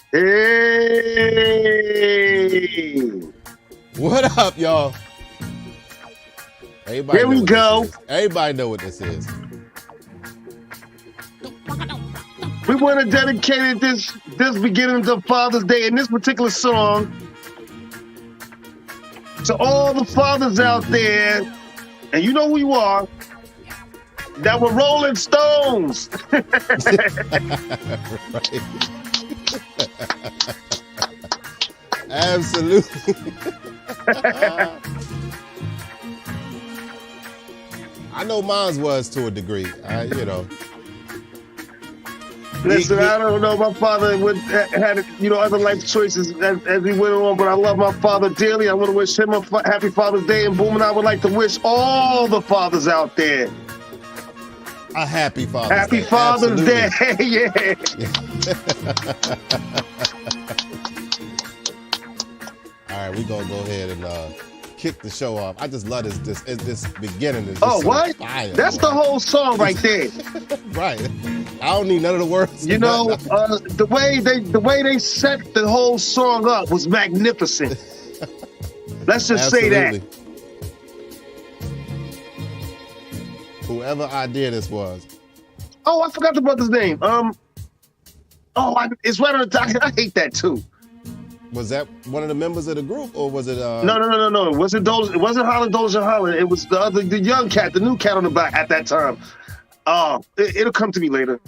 Hey, What up, y'all? Everybody here know we what this go. is. Everybody know what this is. We want to dedicate this beginning of Father's Day in this particular song to all the fathers out there, and you know who you are, that were Rolling Stones. Right. Absolutely. I know mine was to a degree. Listen, I don't know. My father had other life choices as he went on, but I love my father dearly. I want to wish him a happy Father's Day, and Boom and I would like to wish all the fathers out there a happy Father's happy Day. Father's Absolutely. Day. Yeah. All right, we gonna go ahead and kick the show off. I just love this beginning. Is just Oh, so what? fire. That's the whole song right there. Right. I don't need none of the words. You know, the way they set the whole song up was magnificent. Let's just say that. Absolutely. Whoever idea this was. Oh, I forgot the brother's name. It's right on the top. I hate that too. Was that one of the members of the group, or was it? No. It wasn't those. It wasn't Doja Holland. It was the young cat, the new cat on the back at that time. It'll come to me later.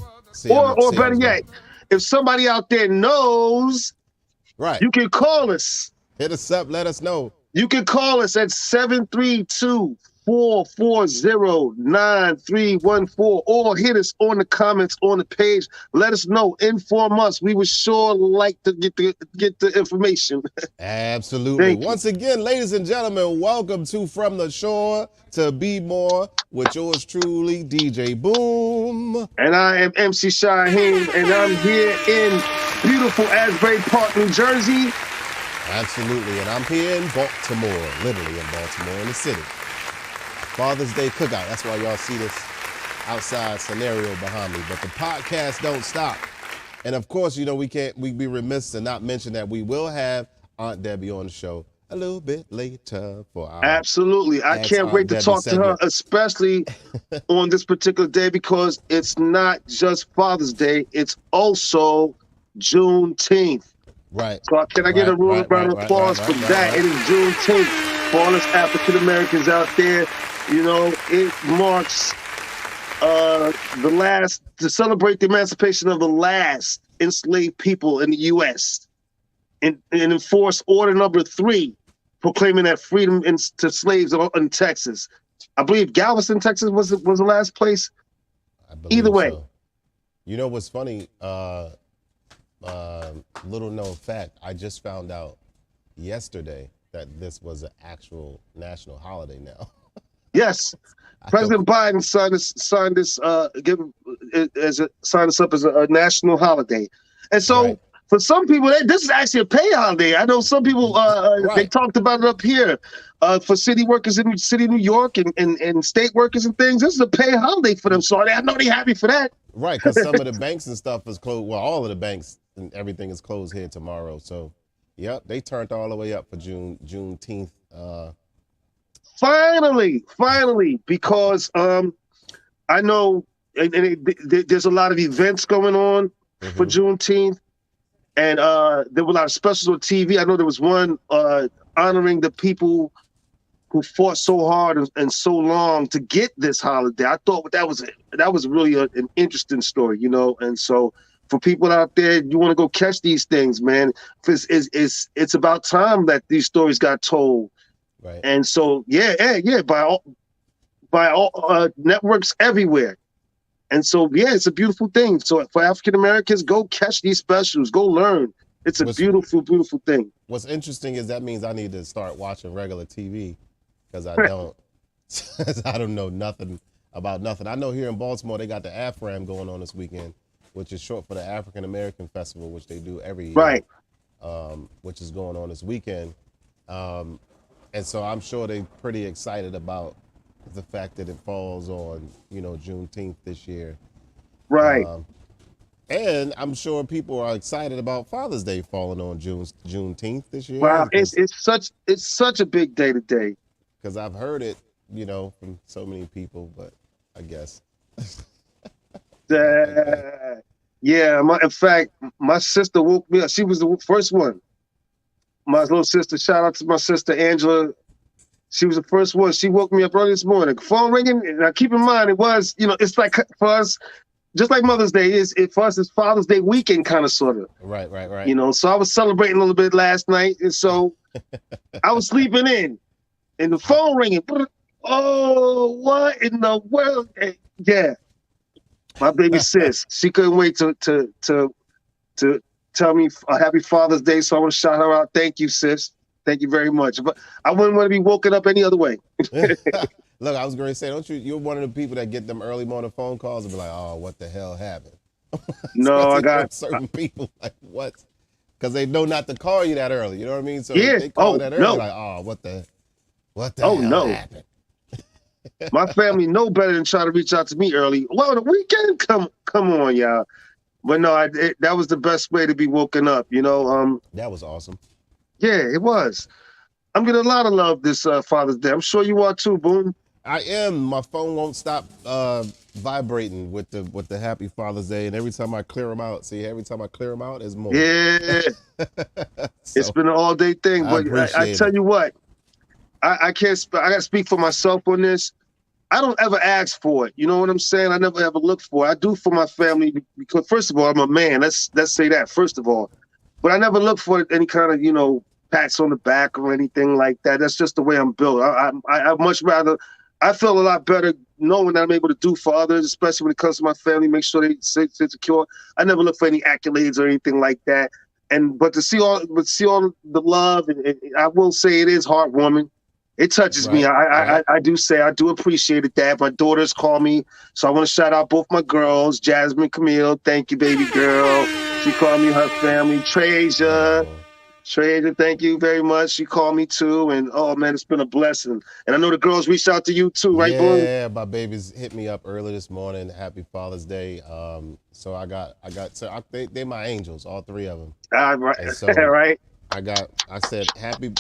Or better yet, if somebody out there knows, right, you can call us. Hit us up. Let us know. You can call us at 732-440-9314 or hit us on the comments on the page. Let us know. Inform us. We would sure like to get the information. Absolutely. Once again, ladies and gentlemen, welcome to From the Shore to Be More with yours truly, DJ Boom. And I am MC Shaheen, and I'm here in beautiful Asbury Park, New Jersey. Absolutely. And I'm here in Baltimore, literally in Baltimore, in the city. Father's Day cookout. That's why y'all see this outside scenario behind me. But the podcast don't stop. And of course, we'd be remiss to not mention that we will have Aunt Debbie on the show a little bit later for our Absolutely. I can't wait to talk to her, especially on this particular day, because it's not just Father's Day, it's also Juneteenth. Right. So can I get a round of applause for that? It is Juneteenth for all us African Americans out there. It marks to celebrate the emancipation of the last enslaved people in the U.S. and enforce Order Number 3, proclaiming that freedom to slaves in Texas. I believe Galveston, Texas was the last place. Either way. So. You know what's funny? Little known fact, I just found out yesterday that this was an actual national holiday now. Yes. President Biden signed this up as a national holiday. And so for some people, this is actually a pay holiday. I know some people, they talked about it up here for city workers in the city of New York and state workers and things. This is a pay holiday for them. So I know they're happy for that. Right, because some of the banks and stuff is closed. Well, all of the banks and everything is closed here tomorrow. So, yep, they turned all the way up for Juneteenth. Finally, because I know there's a lot of events going on for Juneteenth, and there were a lot of specials on TV. I know there was one honoring the people who fought so hard and so long to get this holiday. I thought that was really an interesting story, and so for people out there, you want to go catch these things, man. It's about time that these stories got told. Right. And so, by all networks everywhere. And so, it's a beautiful thing. So for African Americans, go catch these specials, go learn. It's a beautiful, beautiful thing. What's interesting is that means I need to start watching regular TV because I don't know nothing about nothing. I know here in Baltimore, they got the AFRAM going on this weekend, which is short for the African American Festival, which they do every year. Right. Which is going on this weekend. And so I'm sure they're pretty excited about the fact that it falls on, Juneteenth this year. Right. And I'm sure people are excited about Father's Day falling on Juneteenth this year Wow, because it's such a big day today. I've heard it, from so many people, but I guess. Yeah, in fact, my sister woke me up. She was the first one. My little sister, shout out to my sister Angela. She was the first one. She woke me up early this morning. Phone ringing. Now keep in mind, it was, it's like for us, just like Mother's Day for us, it's Father's Day weekend kind of sort of. Right. So I was celebrating a little bit last night, and so I was sleeping in, and the phone ringing. Oh, what in the world? Yeah, my baby sis. She couldn't wait to tell me a happy Father's Day. So I want to shout her out. Thank you, sis. Thank you very much. But I wouldn't want to be woken up any other way. Look, I was going to say, you're one of the people that get them early morning phone calls and be like, oh, what the hell happened? No, I got certain people like, what? Because they know not to call you that early. You know what I mean? So yeah. if they call that early, no. like, oh, what the hell happened? My family know better than try to reach out to me early. Well, the weekend, come on, y'all. But no, that was the best way to be woken up. That was awesome. Yeah, it was. I'm getting a lot of love this Father's Day. I'm sure you are too, Boone. I am. My phone won't stop vibrating with the Happy Father's Day, and every time I clear them out, there's more. Yeah, So, it's been an all day thing. But I tell you what, I can't. I got to speak for myself on this. I don't ever ask for it. You know what I'm saying? I never ever look for it. I do for my family because, first of all, I'm a man. Let's say that first of all. But I never look for any kind of pats on the back or anything like that. That's just the way I'm built. I much rather. I feel a lot better knowing that I'm able to do for others, especially when it comes to my family. Make sure they stay secure. I never look for any accolades or anything like that. But to see all the love, and I will say it is heartwarming. It touches me. I do say I do appreciate it, Dad. My daughters call me, so I want to shout out both my girls, Jasmine, Camille. Thank you, baby girl. She called me her family. Treasure, thank you very much. She called me too, and oh man, it's been a blessing. And I know the girls reached out to you too, right, Boone? Yeah, my babies hit me up early this morning. Happy Father's Day. So they're my angels, all three of them. Right, so right. I said happy,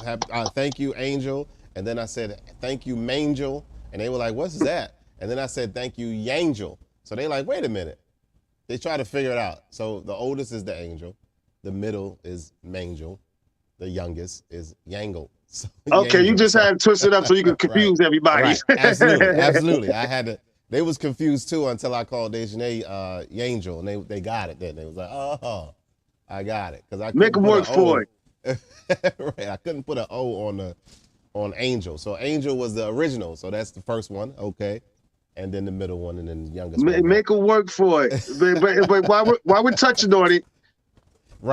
thank you, Angel. And then I said, thank you, Mangel. And they were like, what's that? And then I said, thank you, Yangel. So they like, wait a minute. They try to figure it out. So the oldest is the angel. The middle is Mangel. The youngest is Yangle. So, okay, Yangel. you just had to twist it up so you could confuse everybody. Right. Absolutely. They was confused too until I called Dejanay Yangel, and they got it then. They was like, oh, I got it. Because I make them work for it. Right. I couldn't put an O on Angel. So Angel was the original. So that's the first one. Okay. And then the middle one, and then the youngest one. Make them work for it. but while we're touching on it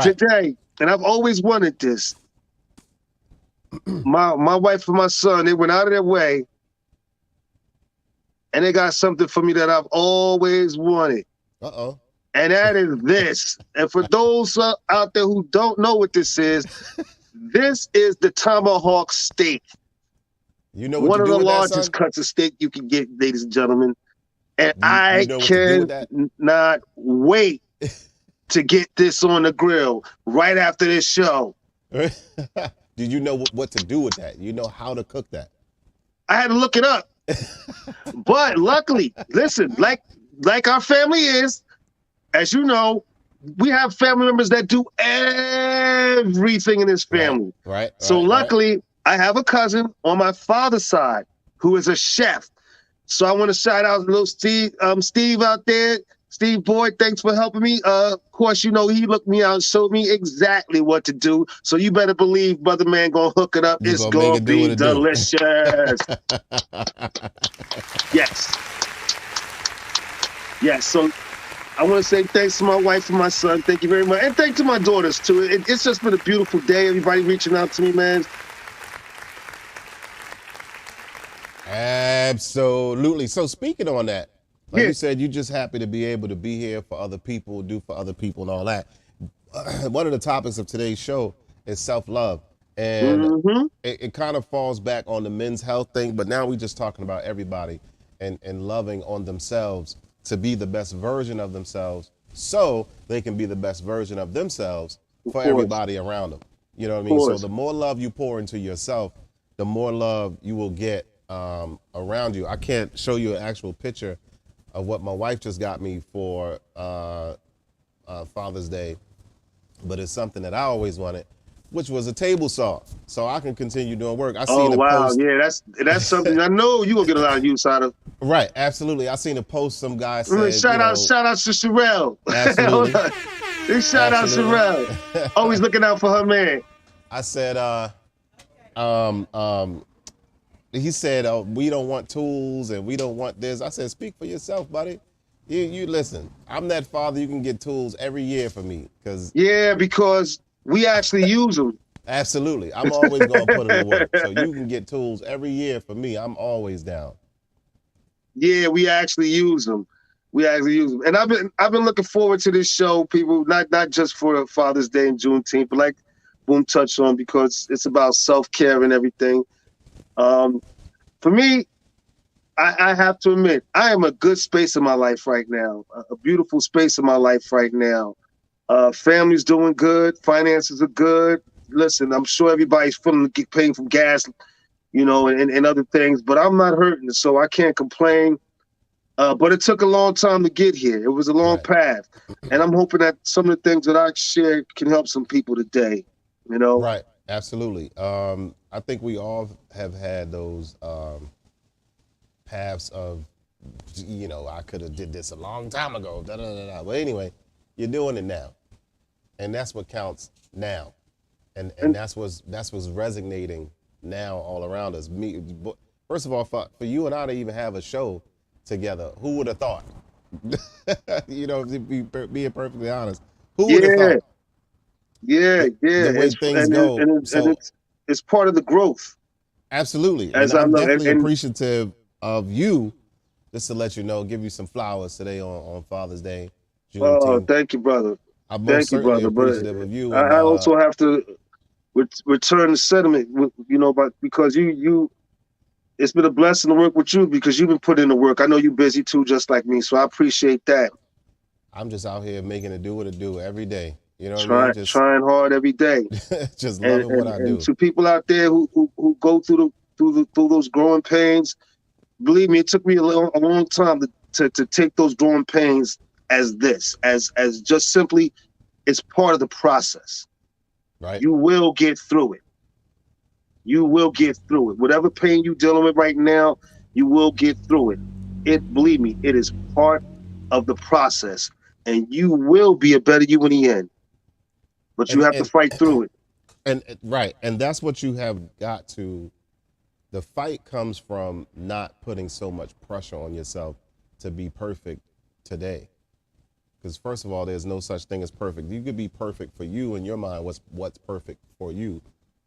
today, and I've always wanted this. My wife and my son, they went out of their way, and they got something for me that I've always wanted. Uh-oh. And that is this. And for those out there who don't know what this is the tomahawk steak. You know what one to of do the with largest that, son? cuts of steak you can get, ladies and gentlemen. And you know I cannot wait to get this on the grill right after this show. Did you know what to do with that? You know how to cook that? I had to look it up. But luckily, listen, like our family is, as you know, we have family members that do everything in this family. Right. So luckily, I have a cousin on my father's side who is a chef. So I want to shout out little Steve out there. Steve Boyd, thanks for helping me. Of course, he looked me out and showed me exactly what to do. So you better believe Brother Man gonna hook it up. It's gonna be delicious. Yes. Yes. So I want to say thanks to my wife and my son. Thank you very much. And thanks to my daughters too. It's just been a beautiful day. Everybody reaching out to me, man. Absolutely. So speaking on that, like you said, you're just happy to be able to be here for other people, do for other people and all that. One of the topics of today's show is self-love. And it kind of falls back on the men's health thing, but now we're just talking about everybody and loving on themselves to be the best version of themselves so they can be the best version of themselves Of for course. everybody around them. You know what I Of mean? So course. the more love you pour into yourself, the more love you will get around you. I can't show you an actual picture of what my wife just got me for Father's Day, but it's something that I always wanted, which was a table saw, so I can continue doing work. I seen Oh a wow, post. yeah, that's something I know you gonna get a lot of use out of. Right, absolutely. I seen a post. Some guy I mean, said, you know, shout out to Sherelle. Hold absolutely, on. Big shout out absolutely. Sherelle. Always looking out for her man. I said, um, um, he said, oh, we don't want tools and we don't want this. I said, speak for yourself, buddy. You listen. I'm that father. You can get tools every year for me, because Yeah, because we actually use them. absolutely, I'm always gonna put it to work. So you can get tools every year for me. I'm always down. Yeah, we actually use them. We actually use them. And I've been looking forward to this show, people, not just for Father's Day and Juneteenth, but like Boom touched on, because it's about self-care and everything. For me, I have to admit, I am a good space in my life right now, a beautiful space in my life right now. Family's doing good, finances are good. Listen, I'm sure everybody's paying for gas, and other things, but I'm not hurting, so I can't complain. But it took a long time to get here. It was a long Right. path, and I'm hoping that some of the things that I share can help some people today. Right. Absolutely. I think we all have had those paths of, I could have did this a long time ago. Da, da, da, da. But anyway, you're doing it now, and that's what counts now, and that's what's resonating now all around us. First of all, for you and I to even have a show together, who would have thought? To be being perfectly honest, who would have thought? Yeah. The way things go. It's part of the growth. Absolutely. As And I'm know, definitely appreciative of you, just to let you know, give you some flowers today on Father's Day, Juneteenth. Oh, thank you, brother. I'm most certainly appreciative of you. I also have to return the sentiment, because it's been a blessing to work with you, because you've been putting in the work. I know you're busy too, just like me, so I appreciate that. I'm just out here making it do what it do every day. You know what I mean? Just trying hard every day. Just loving what I do. And to people out there who go through those growing pains, believe me, it took me a long time to take those growing pains as just simply, it's part of the process. Right. You will get through it. You will get through it. Whatever pain you're dealing with right now, you will get through it. Believe me, it is part of the process, and you will be a better you in the end. But you have to fight through it. And that's what you have got to. The fight comes from not putting so much pressure on yourself to be perfect today. Because first of all, there's no such thing as perfect. You could be perfect for you in your mind, what's perfect for you,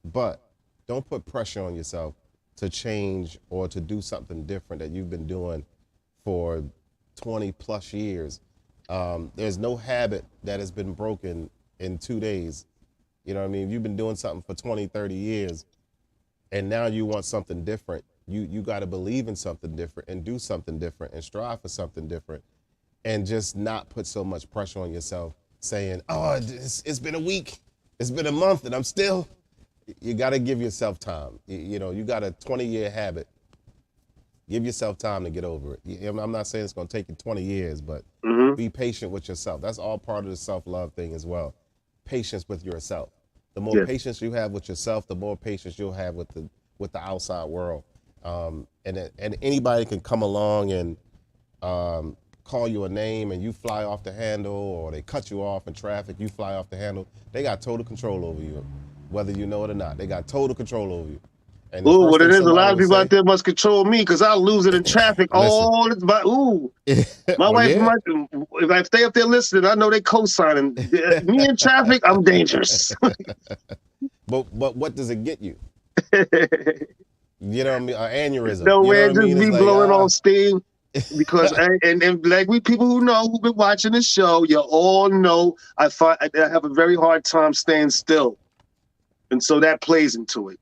but don't put pressure on yourself to change or to do something different that you've been doing for 20 plus years. There's no habit that has been broken in 2 days. You know what I mean? You've been doing something for 20, 30 years, and now you want something different. You got to believe in something different and do something different and strive for something different, and just not put so much pressure on yourself saying, oh, it's been a week, it's been a month, and I'm still. You got to give yourself time. You got a 20-year habit. Give yourself time to get over it. I'm not saying it's going to take you 20 years, but be patient with yourself. That's all part of the self-love thing as well. Patience with yourself. The more patience you have with yourself, the more patience you'll have with the outside world. And anybody can come along and call you a name and you fly off the handle, or they cut you off in traffic, you fly off the handle. They got total control over you, whether you know it or not. They got total control over you. And what it is, a lot of people out there must control me, because I'll lose it in traffic. My wife, if I stay up there listening, I know they co-signing. Me in traffic, I'm dangerous. But what does it get you? You know what I mean? An aneurysm. No, you know man, just be blowing on steam. Because and like people who've been watching the show, you all know I have a very hard time staying still, and so that plays into it.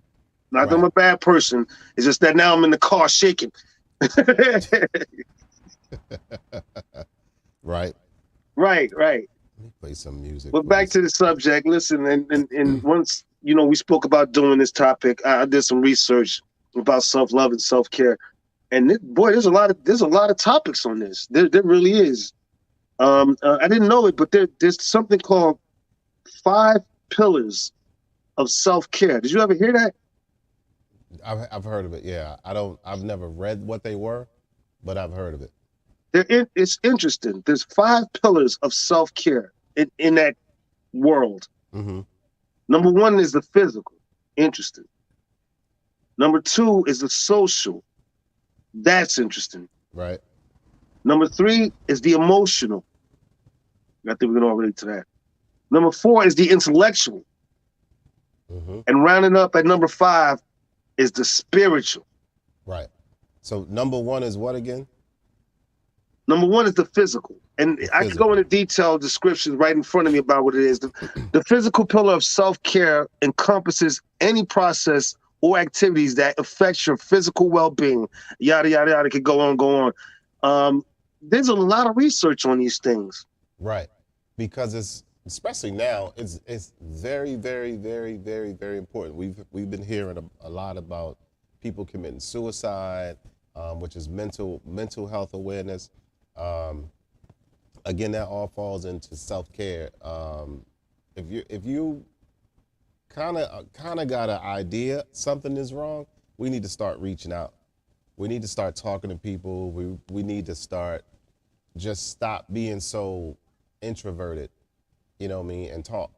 Not that I'm a bad person. It's just that now I'm in the car shaking. Right. Right, right. Let me play some music, But back please. to the subject. Listen, and once we spoke about doing this topic, I did some research about self love and self care, and boy, there's a lot of topics on this. There really is. I didn't know it, but there's something called 5 pillars of self care. Did you ever hear that? I've heard of it. Yeah, I've never read what they were, but I've heard of it. It's interesting. There's 5 pillars of self care in that world. Mm-hmm. Number one is the physical. Interesting. Number two is the social. That's interesting. Right. Number three is the emotional. I think we can all relate to that. Number four is the intellectual. Mm-hmm. And rounding up at number five is the spiritual. Right. So number one is what again? Number one is the physical. And The I can go physical. into detailed descriptions right in front of me about what it is. The physical pillar of self-care encompasses any process or activities that affects your physical well-being. Yada, yada, yada. Could go on, go on. There's a lot of research on these things. Right. Because it's especially now, it's very, very, very, very, very important. We've been hearing a lot about people committing suicide, which is mental health awareness. Again, that all falls into self-care. If you kind of got an idea something is wrong, we need to start reaching out. We need to start talking to people. We need to start just stop being so introverted, you know what I mean, and talk,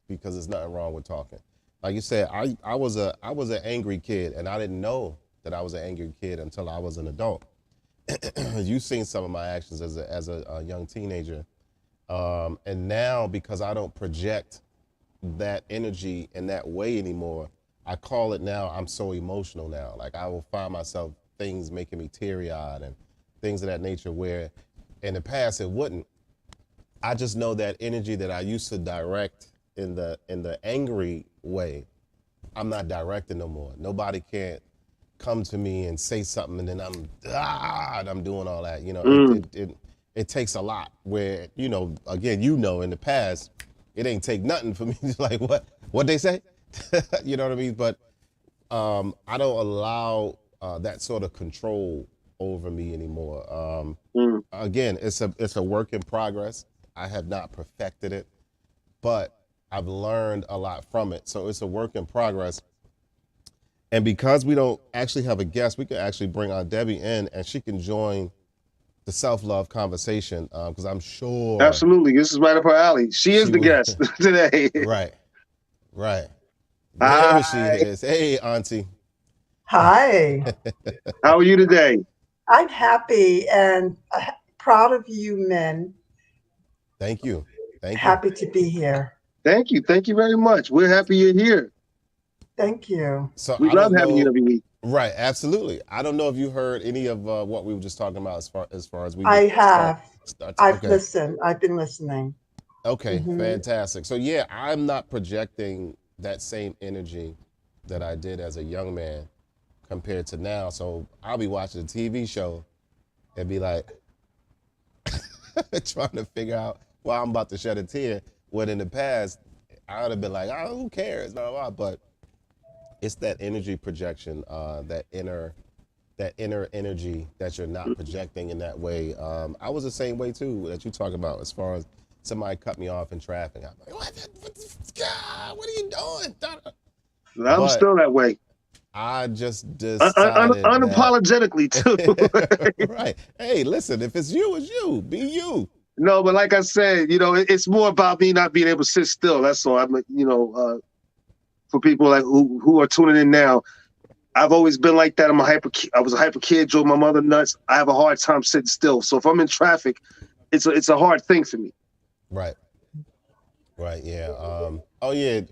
because there's nothing wrong with talking. Like you said, I was an angry kid, and I didn't know that I was an angry kid until I was an adult. You've seen some of my actions as a young teenager, and now because I don't project that energy in that way anymore, I call it now, I'm so emotional now. Like I will find myself things making me teary-eyed and things of that nature, where in the past it wouldn't. I just know that energy that I used to direct in the angry way, I'm not directing no more. Nobody can't come to me and say something and then and I'm doing all that. You know, it takes a lot. Where again, in the past, it ain't take nothing for me to like what they say. You know what I mean? But I don't allow that sort of control over me anymore. Again, it's a work in progress. I have not perfected it, but I've learned a lot from it. So it's a work in progress. And because we don't actually have a guest, we could actually bring Aunt Debbie in, and she can join the self-love conversation, because I'm sure Absolutely. This is right up her alley. She is she the would. guest today. Right. There she Hi. is. Hey, Auntie. Hi, How are you today? I'm happy and proud of you men. Thank you. Happy to be here. Thank you. Thank you very much. We're happy you're here. Thank you. So We I love don't having you know. every week. Right, absolutely. I don't know if you heard any of what we were just talking about as far as we I would have. start. I've Okay. listened. I've been listening. Okay, Mhm. fantastic. So yeah, I'm not projecting that same energy that I did as a young man compared to now. So I'll be watching a TV show and be like trying to figure out why I'm about to shed a tear. When in the past, I would have been like, oh, who cares? Blah, blah, blah. But it's that energy projection, that inner energy that you're not projecting in that way. I was the same way too that you talk about, as far as somebody cut me off in traffic. I'm like, what are you doing? I'm But still that way. I just decided Unapologetically, too. that, right. Hey, listen, if it's you, it's you. Be you. No, but like I said, it's more about me not being able to sit still. That's all. For people like who are tuning in now, I've always been like that. I was a hyper kid, drove my mother nuts. I have a hard time sitting still. So if I'm in traffic, it's a hard thing for me. Right. Yeah. Oh yeah.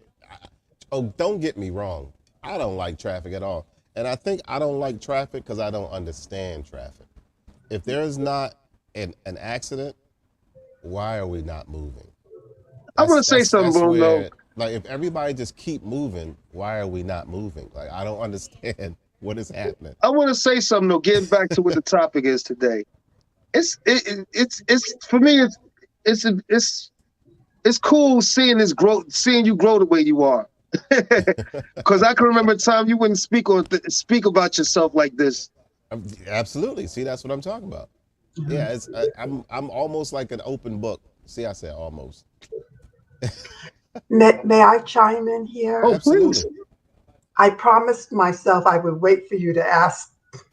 Oh, don't get me wrong. I don't like traffic at all, and I think I don't like traffic because I don't understand traffic. If there is not an accident, why are we not moving? I want to say something, Bruno. Like, if everybody just keep moving, why are we not moving? Like, I don't understand what is happening. I want to say something though. Getting back to what the topic is today, it's for me. it's cool seeing this growth, seeing you grow the way you are. Because I can remember a time you wouldn't speak about yourself like this. Absolutely. See, that's what I'm talking about. Yeah, I'm almost like an open book. See, I said almost. May I chime in here? Oh, Absolutely. please. I promised myself I would wait for you to ask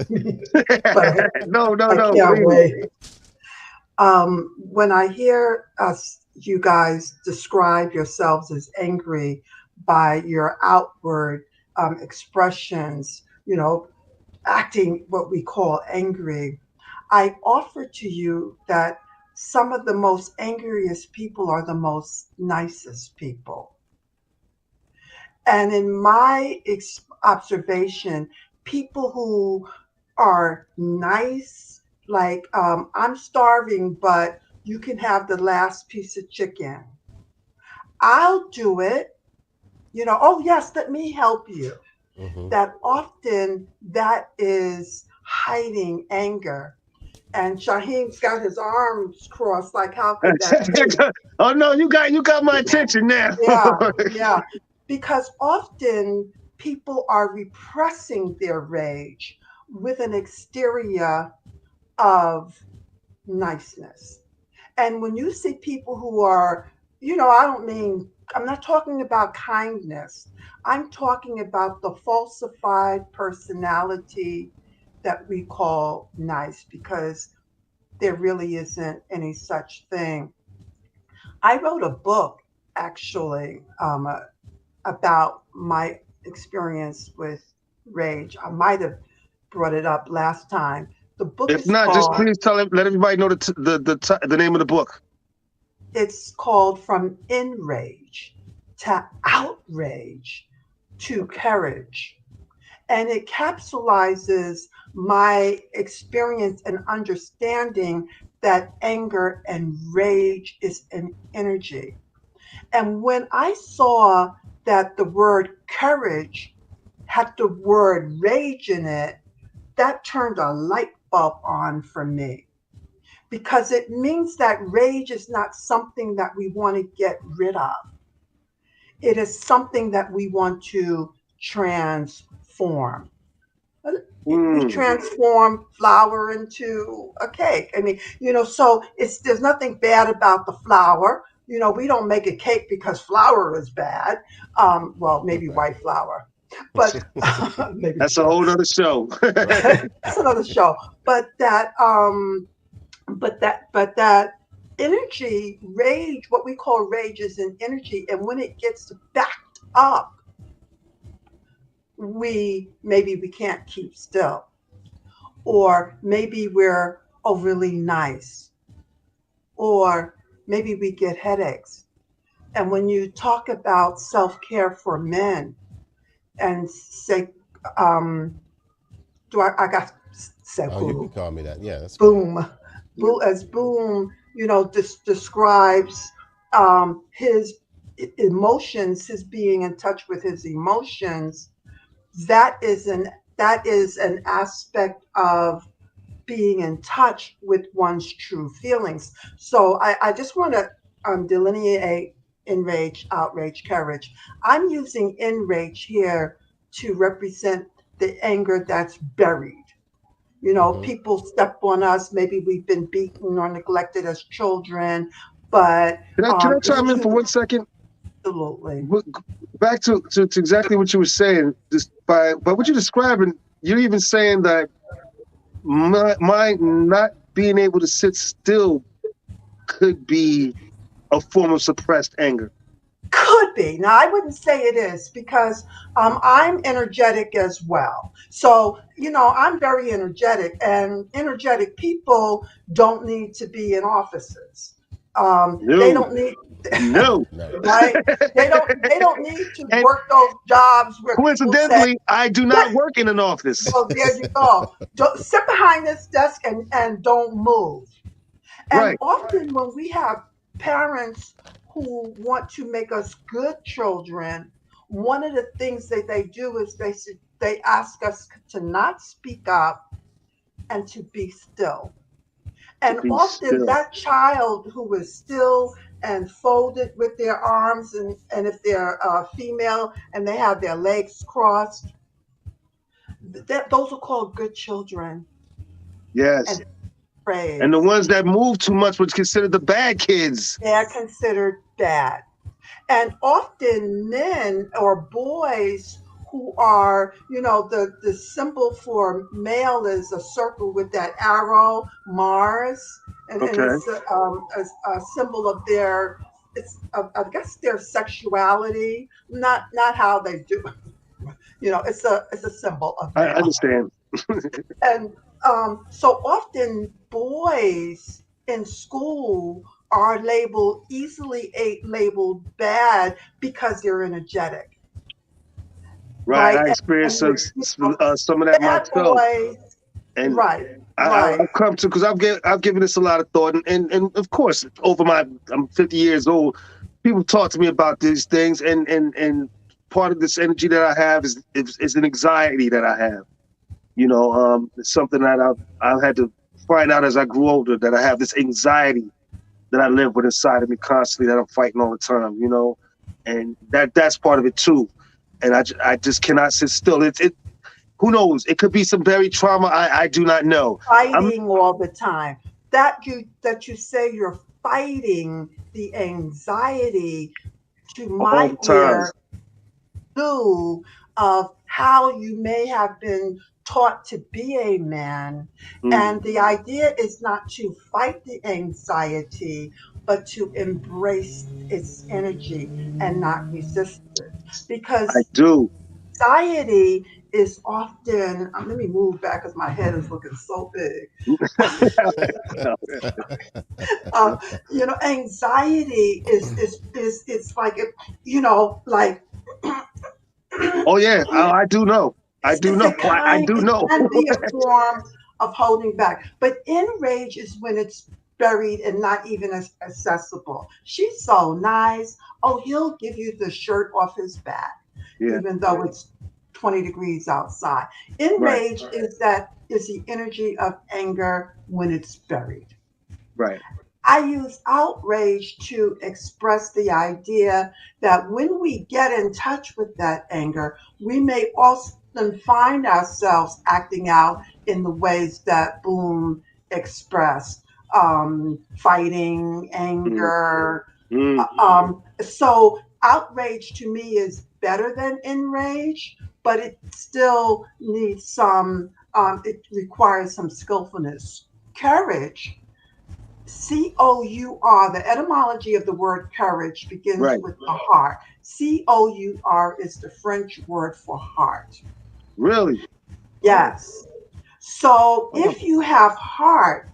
me, but No, I can't please. wait. When I hear you guys describe yourselves as angry by your outward expressions, acting what we call angry, I offer to you that some of the most angriest people are the most nicest people. And in my observation, people who are nice, like, I'm starving, but you can have the last piece of chicken. I'll do it. Oh, yes, let me help you. Mm-hmm. That often that is hiding anger. And Shaheem's got his arms crossed, like, how could that be? Oh no, you got my attention now. Yeah, yeah. Because often people are repressing their rage with an exterior of niceness. And when you see people who are, I'm not talking about kindness. I'm talking about the falsified personality that we call nice, because there really isn't any such thing. I wrote a book actually, about my experience with rage. I might have brought it up last time. The book If is not, just called please let everybody know the name of the book. it's called From Enrage to Outrage to Courage. And it capsulizes my experience and understanding that anger and rage is an energy. And when I saw that the word courage had the word rage in it, that turned a light bulb on for me, because it means that rage is not something that we want to get rid of. It is something that we want to transform. We Mm. transform flour into a cake. I mean, so there's nothing bad about the flour. We don't make a cake because flour is bad. Well, maybe white flour, but maybe That's a so. whole other show. Right. That's another show. But that energy, rage, what we call rage, is an energy, and when it gets backed up, we can't keep still, or maybe we're overly nice, or maybe we get headaches. And when you talk about self-care for men and say, I got to say Oh, you can boo, call me that. Yeah, that's fine. boom, as Boom, describes his emotions, his being in touch with his emotions. That is an aspect of being in touch with one's true feelings. So I just want to delineate enrage, outrage, courage. I'm using enrage here to represent the anger that's buried. Mm-hmm. People step on us. Maybe we've been beaten or neglected as children, but Can I chime in for energy, 1 second? absolutely. Back to exactly what you were saying. Just by what you're describing, you're even saying that my not being able to sit still could be a form of suppressed anger. Could be. Now, I wouldn't say it is, because I'm energetic as well. So, I'm very energetic, and energetic people don't need to be in offices. They No, don't need, no. No. right? They don't need to And work those jobs where people say, coincidentally, I do not work in an office. well, there you go. Don't sit behind this desk and don't move. And Right. often when we have parents who want to make us good children, one of the things that they do is they ask us to not speak up and to be still. And Be often still. that child who is still and folded with their arms, and if they're female and they have their legs crossed, those are called good children Yes. and And the praise. ones that move too much was considered the bad kids. They're considered bad. And often men or boys who are, the symbol for male is a circle with that arrow, Mars, and Okay. it's a symbol of their, I guess their sexuality, not how they do. It's a symbol of I male. understand. And so often boys in school are easily labeled bad because they're energetic, Right. right? I And experienced with, some of that bad myself. boys, And right, I've right. come to, because I've given this a lot of thought, and of course, I'm 50 years old. People talk to me about these things, and part of this energy that I have is an anxiety that I have. It's something that I've had to find out as I grew older, that I have this anxiety that I live with inside of me constantly, that I'm fighting all the time. And that's part of it too. And I just cannot sit still. It Who knows? It could be some buried trauma. I do not know. I'm Fighting all the time. That you say you're fighting the anxiety to all my the time. ear clue of how you may have been taught to be a man. Mm, And the idea is not to fight the anxiety, but to embrace its energy and not resist it. I Because do. anxiety is often, let me move back because my head is looking so big. uh, Anxiety is it's like, like Oh yeah, I do know. I do it's know. a kind, Do it know. can be a form of holding back. But enrage is when it's buried and not even as accessible. She's so nice. Oh, he'll give you the shirt off his back, Yeah. even though it's 20 degrees outside. Right. Enrage is the energy of anger when it's buried. Right. I use outrage to express the idea that when we get in touch with that anger, we may often find ourselves acting out in the ways that Bloom expressed, fighting, Mm, anger. mm, So, outrage to me is better than enrage, but it still needs it requires some skillfulness. Courage, COUR, the etymology of the word courage begins right. with the heart. COUR is the French word for heart. Really. Yes. So Oh. if you have heart,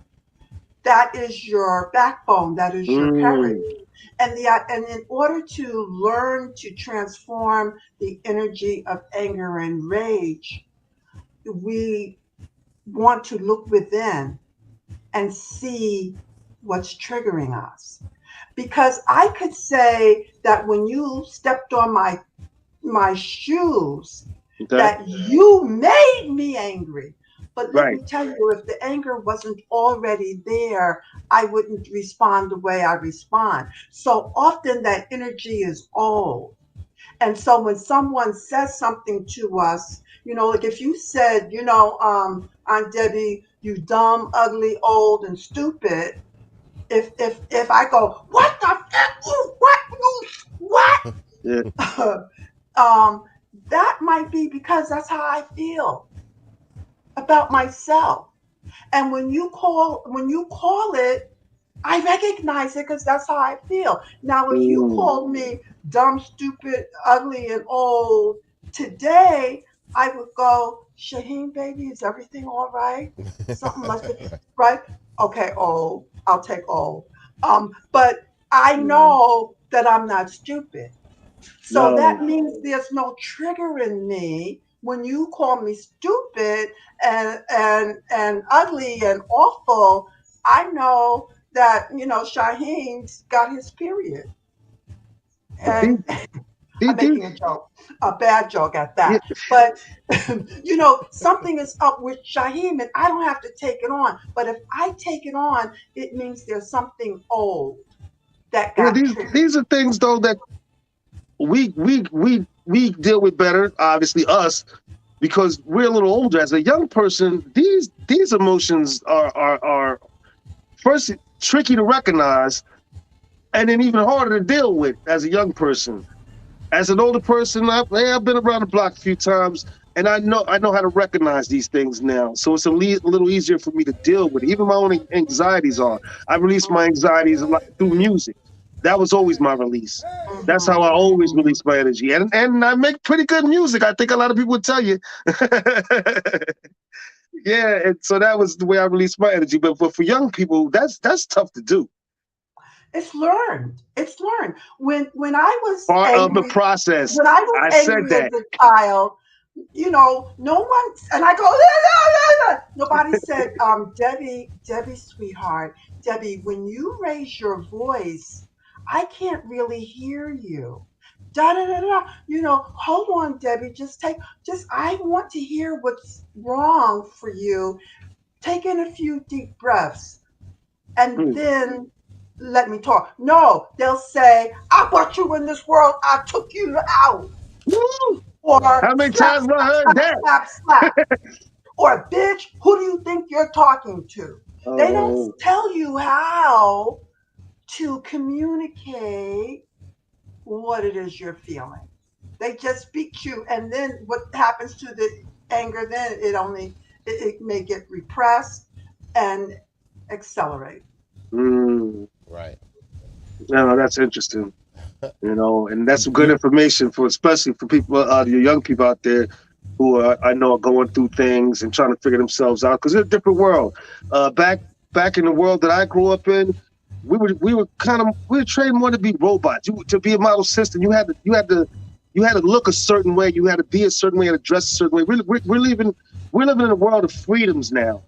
that is your backbone, that is your courage. Mm, And in order to learn to transform the energy of anger and rage, we want to look within and see what's triggering us. Because I could say that when you stepped on my shoes, okay. that you made me angry. But let Right. me tell you, if the anger wasn't already there, I wouldn't respond the way I respond. So often that energy is old. And so when someone says something to us, like if you said, Aunt Debbie, you dumb, ugly, old, and stupid, if I go, what the fuck, what, Yeah. um, that might be because that's how I feel about myself. And when you call it, I recognize it because that's how I feel. Now, if you Mm, called me dumb, stupid, ugly, and old today, I would go, Shaheen, baby, is everything all right? Something like that, right? Okay, old. I'll take old. But I mm, know that I'm not stupid. So that no. means there's no trigger in me when you call me stupid and ugly and awful. I know that Shaheen's got his period, See? and I'm making a joke, a bad joke at that. But something is up with Shaheem, and I don't have to take it on. But if I take it on, it means there's something old that Yeah, got triggered. these are things though that we deal with better, obviously us, because we're a little older. As a young person, these emotions are first tricky to recognize, and then even harder to deal with as a young person. As an older person, I've been around the block a few times, and I know how to recognize these things now. So it's a little easier for me to deal with it. Even my own anxieties are. I release my anxieties a lot through music. That was always my release. That's how I always release my energy. And I make pretty good music. I think a lot of people would tell you. Yeah, and so that was the way I released my energy. But for young people, that's tough to do. It's learned. It's learned. When I was Part of the angry, process. when I was I said angry that. as a child, no one, and I go, "La, la, la, la." Nobody said, Debbie, sweetheart, Debbie, when you raise your voice, I can't really hear you. Da da da da. Hold on, Debbie. I want to hear what's wrong for you. Take in a few deep breaths, and then let me talk. No, they'll say, I brought you in this world, I took you out. Woo! Or How many slap, times have I slap, heard slap, that? slap, slap. Or bitch, who do you think you're talking to? They don't Oh, tell you how to communicate what it is you're feeling. They just speak to you, and then what happens to the anger? Then it may get repressed and accelerate. Right. No, that's interesting. And that's some good information especially for people, your young people out there who I know are going through things and trying to figure themselves out because it's a different world. Back in the world that I grew up in, we were trained more to be robots. To be a model system, you had to look a certain way, you had to be a certain way, you had to dress a certain way. We're living in a world of freedoms now,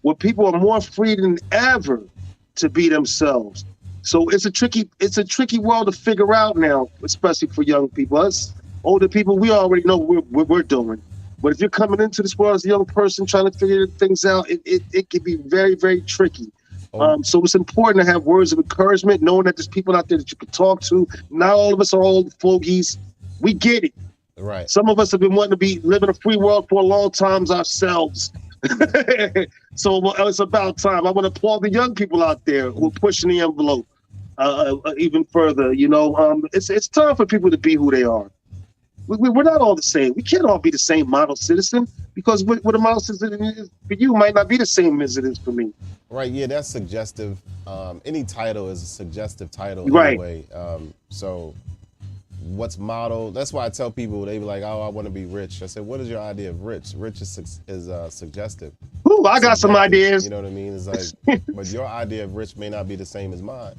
where people are more free than ever to be themselves. So it's a tricky world to figure out now, especially for young people. Us older people, we already know what we're doing. But if you're coming into this world as a young person trying to figure things out, it can be very, very tricky. So it's important to have words of encouragement, knowing that there's people out there that you can talk to. Not all of us are old fogies. We get it. Right. Some of us have been wanting to be living a free world for a long time ourselves. So it's about time. I want to applaud the young people out there who are pushing the envelope even further. It's time for people to be who they are. We're not all the same. We can't all be the same model citizen because what a model citizen is for you might not be the same as it is for me. Right. Yeah, that's suggestive. Any title is a suggestive title Right. anyway. So what's model? That's why I tell people, they be like, "Oh, I want to be rich." I said, "What is your idea of rich?" Rich is suggestive. Ooh, I got some ideas. You know what I mean? It's like, but your idea of rich may not be the same as mine.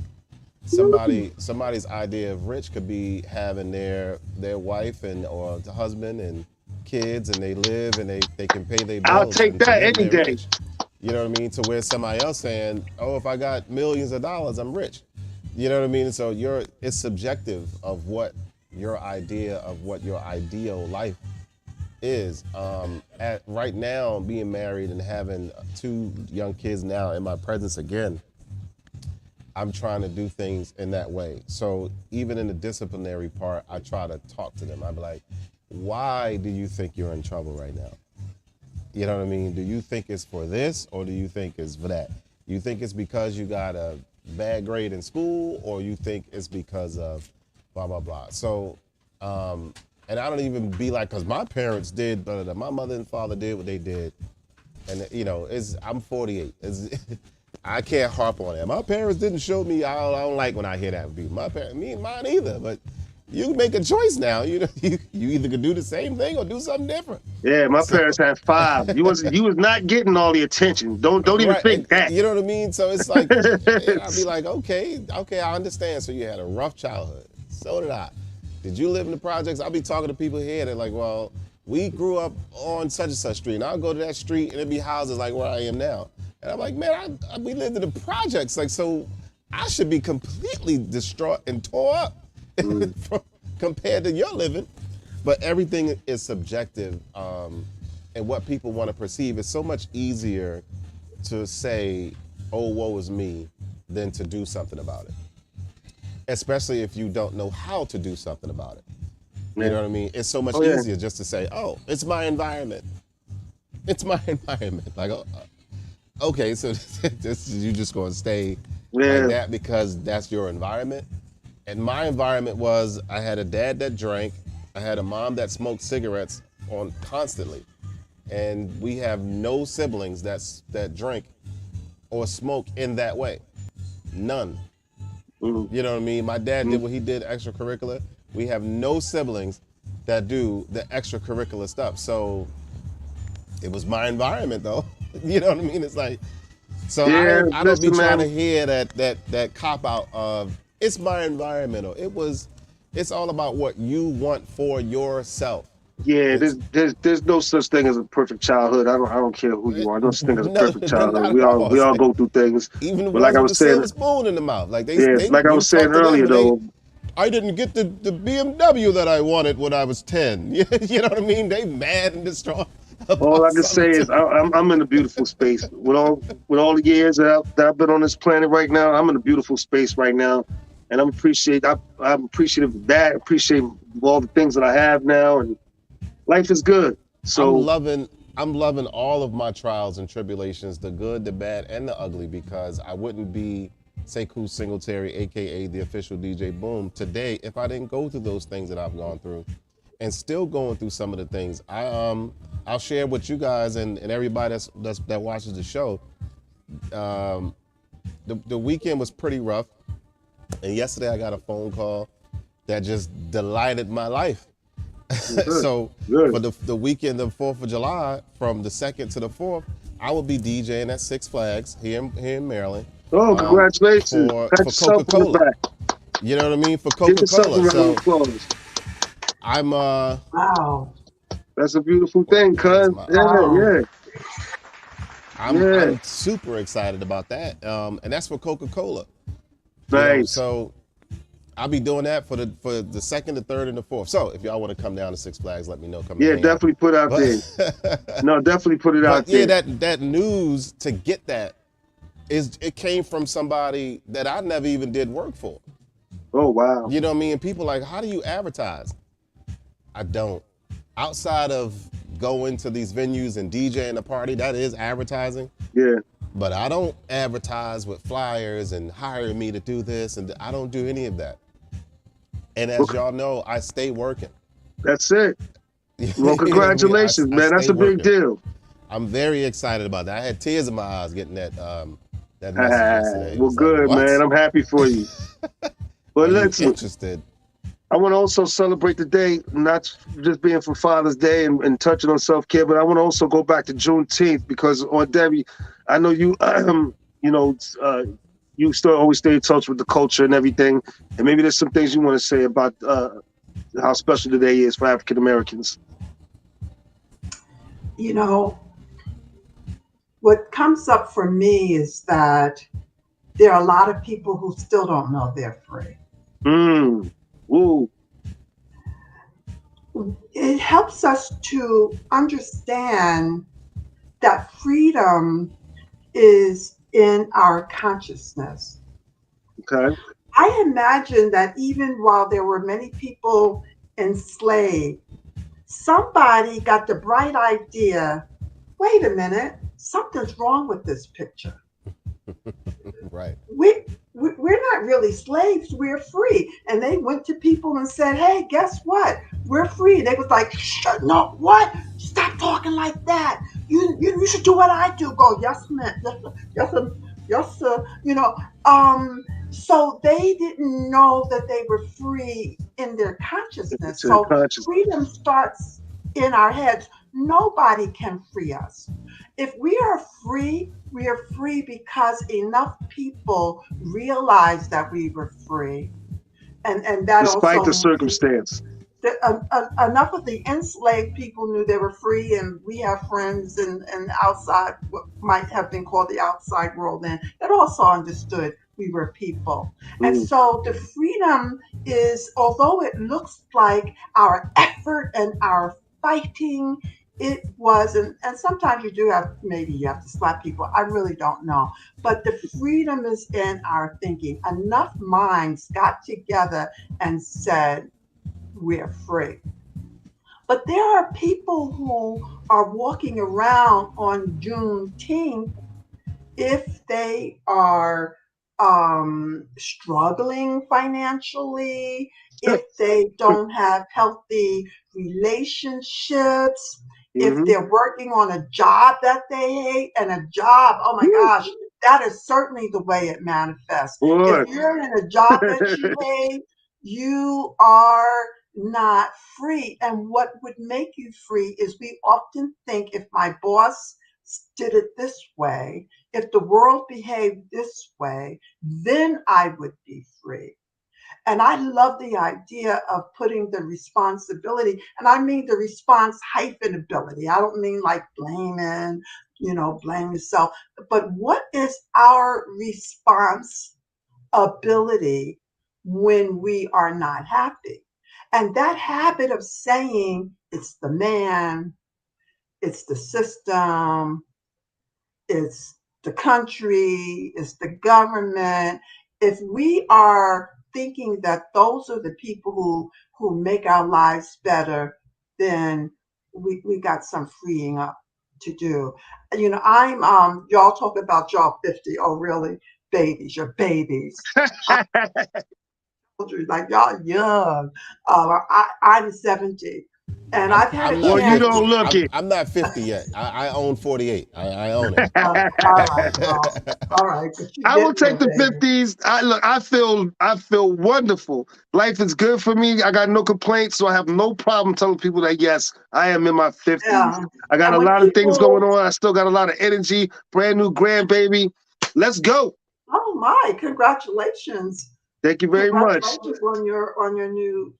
Somebody's idea of rich could be having their wife or the husband and kids, and they live and they can pay their bills. I'll take that any day. Rich. You know what I mean? To where somebody else saying, "Oh, if I got millions of dollars, I'm rich." You know what I mean? So it's subjective of what your idea of what your ideal life is. Right now, being married and having 2 young kids now in my presence again, I'm trying to do things in that way. So even in the disciplinary part, I try to talk to them. I'd be like, why do you think you're in trouble right now? You know what I mean? Do you think it's for this, or do you think it's for that? You think it's because you got a bad grade in school, or you think it's because of blah, blah, blah. So, and I don't even be like, because my parents did, but my mother and father did what they did. And, I'm 48. I can't harp on that. My parents didn't show me. I don't like when I hear that. Mine either. But you can make a choice now. You either can do the same thing or do something different. Yeah, my parents had 5. You was not getting all the attention. Don't even think that. You know what I mean? So it's like, I'd be like, okay, I understand. So you had a rough childhood. So did I. Did you live in the projects? I'll be talking to people here. They're like, well, we grew up on such and such street, and I'll go to that street and it'd be houses like where I am now. And I'm like, man, we lived in the projects. Like, so I should be completely distraught and tore up compared to your living. But everything is subjective, and what people want to perceive. It's so much easier to say, "Oh, woe is me," than to do something about it. Especially if you don't know how to do something about it. You know what I mean? It's so much easier just to say, "Oh, it's my environment. It's my environment." Like, okay, so you just going to stay like that because that's your environment. And my environment was, I had a dad that drank, I had a mom that smoked cigarettes on constantly, and we have no siblings that drink or smoke in that way. None. Mm-hmm. You know what I mean? My dad did what he did extracurricular. We have no siblings that do the extracurricular stuff. So it was my environment, though. You know what I mean? It's like, so I don't be trying to hear that cop out of it's my environment, or it's all about what you want for yourself. Yeah, there's no such thing as a perfect childhood. I don't care who you are. No such thing as a perfect childhood. We all go through things. Even the but ones like I with was the saying, silver spoon in the mouth, like like I was saying earlier, though. I didn't get the BMW that I wanted when I was 10. You know what I mean? They mad and distraught. All I can say is I'm in a beautiful space. With all the years that I've been on this planet right now, I'm in a beautiful space right now, and I'm appreciative of that. Appreciate all the things that I have now, and life is good. So I'm loving all of my trials and tribulations, the good, the bad, and the ugly, because I wouldn't be Sekou Singletary, aka the official DJ Boom, today if I didn't go through those things that I've gone through, and still going through some of the things. I'll share with you guys and everybody that watches the show. The weekend was pretty rough, and yesterday I got a phone call that just delighted my life. So for the weekend of 4th of July, from the 2nd to the 4th, I will be DJing at Six Flags here in Maryland. Oh, congratulations! For Coca-Cola. You know what I mean? For Coca-Cola. So I'm wow. That's a beautiful thing, cuz. Yeah. I'm super excited about that. And that's for Coca-Cola. Nice. So I'll be doing that for the 2nd, the 3rd, and the 4th. So if y'all want to come down to Six Flags, let me know. Definitely put out there. No, definitely put it out there. Yeah, that news to get that it came from somebody that I never even did work for. Oh wow. You know what I mean? And people like, how do you advertise? I don't. Outside of going to these venues and DJing a party, that is advertising. Yeah. But I don't advertise with flyers and hire me to do this, and I don't do any of that. And as y'all know, I stay working. That's it. Well, congratulations, man. That's a big deal. I'm very excited about that. I had tears in my eyes getting that message yesterday. Well, good, like, man. I'm happy for you. But listen, interested. I want to also celebrate the day, not just being for Father's Day and touching on self-care, but I want to also go back to Juneteenth, because on Debbie, I know you, you still always stay in touch with the culture and everything, and maybe there's some things you want to say about how special the day is for African Americans. You know, what comes up for me is that there are a lot of people who still don't know they're free. Ooh. It helps us to understand that freedom is in our consciousness. Okay. I imagine that even while there were many people enslaved, somebody got the bright idea, wait a minute, something's wrong with this picture. Right. We're not really slaves, we're free. And they went to people and said, hey, guess what? We're free. They was like, no, what? Stop talking like that. You should do what I do. Go, yes, ma'am. Yes, sir. So they didn't know that they were free in their consciousness. So freedom starts in our heads. Nobody can free us. If we are free because enough people realized that we were free. And that despite also, the circumstance. Enough of the enslaved people knew they were free, and we have friends and outside, what might have been called the outside world, and that also understood we were people. And so the freedom is, although it looks like our effort and our fighting, it was, and sometimes you do have, maybe you have to slap people. I really don't know. But the freedom is in our thinking. Enough minds got together and said, we're free. But there are people who are walking around on Juneteenth, if they are struggling financially, if they don't have healthy relationships, if they're working on a job that they hate, and a job, oh my gosh, that is certainly the way it manifests. Boy. If you're in a job that you hate, you are not free. And what would make you free is, we often think, if my boss did it this way, if the world behaved this way, then I would be free. And I love the idea of putting the responsibility, and I mean the response hyphen ability. I don't mean like blaming, blame yourself, but what is our response ability when we are not happy? And that habit of saying it's the man, it's the system, it's the country, it's the government. If we are thinking that those are the people who make our lives better, then we got some freeing up to do. I'm y'all talk about y'all 50. Oh, really? Babies, you're babies. Like y'all young. I'm 70. And I've had a I'm not Well, you 50. chance. don't look it. I'm not 50 yet. I own 48. I own it. All right, well, all right, but you I will get there, take the baby. 50s. I feel wonderful. Life is good for me. I got no complaints, so I have no problem telling people that yes, I am in my 50s. Yeah. I got And a when lot of things people, going on. I still got a lot of energy. Brand new grandbaby. Let's go. oh my, congratulations. Thank you very much. Congratulations on your new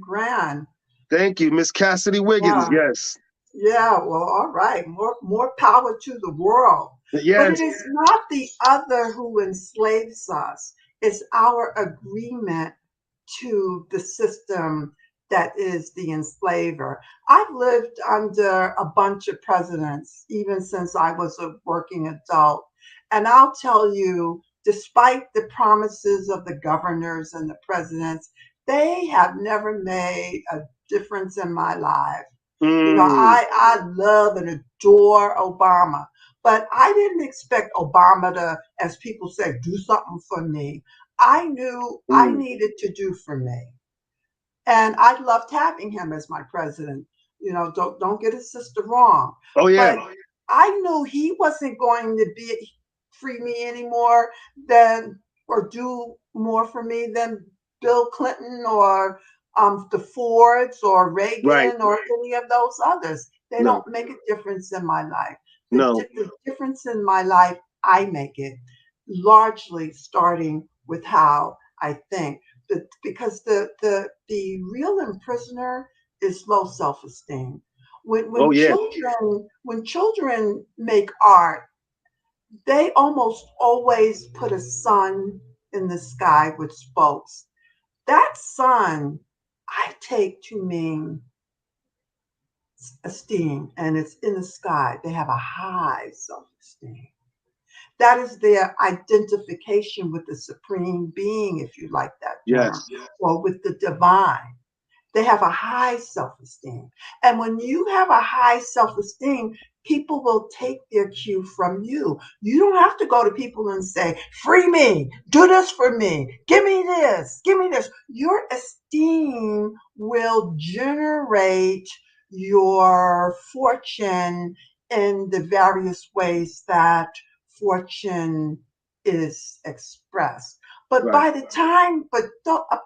grand. Thank you, Miss Cassidy Wiggins. Yeah. Yes. Yeah, well, all right. More power to the world. But it Yes. is not the other who enslaves us. It's our agreement to the system that is the enslaver. I've lived under a bunch of presidents, even since I was a working adult. And I'll tell you, despite the promises of the governors and the presidents, they have never made a difference in my life. I love and adore Obama, but I didn't expect Obama to, as people say, do something for me. I knew I needed to do for me. And I loved having him as my president. Don't get his sister wrong. Oh yeah. But I knew he wasn't going to be free me anymore than, or do more for me than Bill Clinton or the Fords or Right. Reagan or any of those others. They No. don't make a difference in my life. No. The difference in my life, I make it, largely starting with how I think. Because the real imprisoner is low self-esteem. When Oh when yeah. children make art, they almost always put a sun in the sky with spokes. That sun I take to mean esteem, and it's in the sky. They have a high self-esteem. That is their identification with the supreme being, if you like that term, Yes. or with the divine. They have a high self-esteem. And when you have a high self-esteem, people will take their cue from you. You don't have to go to people and say, free me, do this for me, give me this, give me this. Your esteem will generate your fortune in the various ways that fortune is expressed. But Right.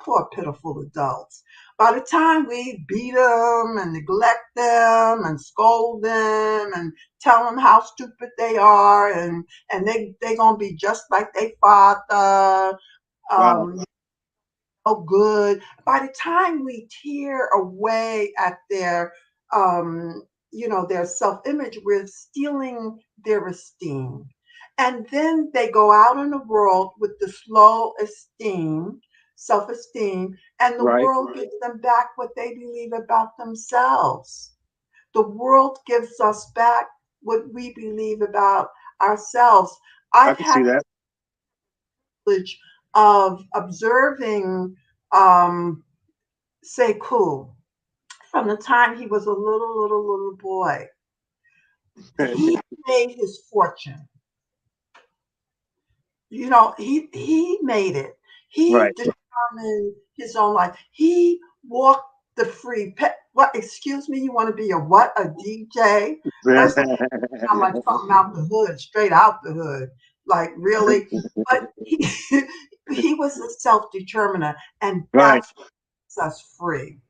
poor pitiful adults, by the time we beat them and neglect them and scold them and tell them how stupid they are, and they gonna be just like their father, Wow. oh good. By the time we tear away at their self-image, we're stealing their esteem. And then they go out in the world with this low esteem, self-esteem, and the Right. world gives them back what they believe about themselves. The world gives us back what we believe about ourselves. I I've can had see that. the privilege of observing um, Sekou from the time he was a little boy. He made his fortune. He made it. He Right. determined his own life. He walked the free. What? Excuse me. You want to be a what? A DJ? First of all, I'm like something out the hood, straight out the hood. Like really, but he he was a self determiner, and Right. that's what makes us free.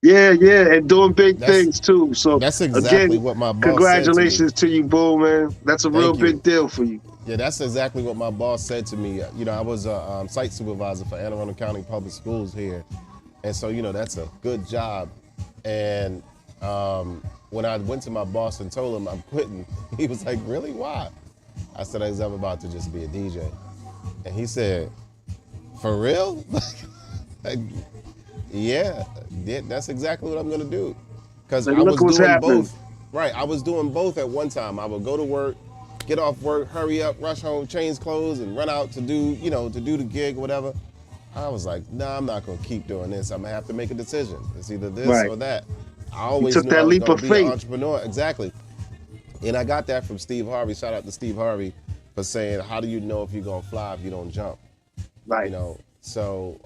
Yeah, yeah, and doing big That's things too. So that's exactly again, what my boss said to me. congratulations to you, Boom, man. That's a real Thank you. big deal for you. Yeah, that's exactly what my boss said to me. You know, I was a site supervisor for Anne Arundel County Public Schools here, and so that's a good job. And when I went to my boss and told him I'm quitting, he was like, "Really? Why?" I said, "I'm about to just be a DJ," and he said, "For real?" Like, yeah, that's exactly what I'm gonna do. Because Like, I look was what's doing happening. both. Right, I was doing both at one time. I would go to work, get off work, hurry up, rush home, change clothes, and run out to do, to do the gig or whatever. I was like, nah, I'm not gonna keep doing this. I'm gonna have to make a decision. It's either this Right. or that. I You always took knew I that was leap gonna of be an faith. entrepreneur. Exactly. And I got that from Steve Harvey. Shout out to Steve Harvey for saying, how do you know if you're gonna fly if you don't jump? Right. So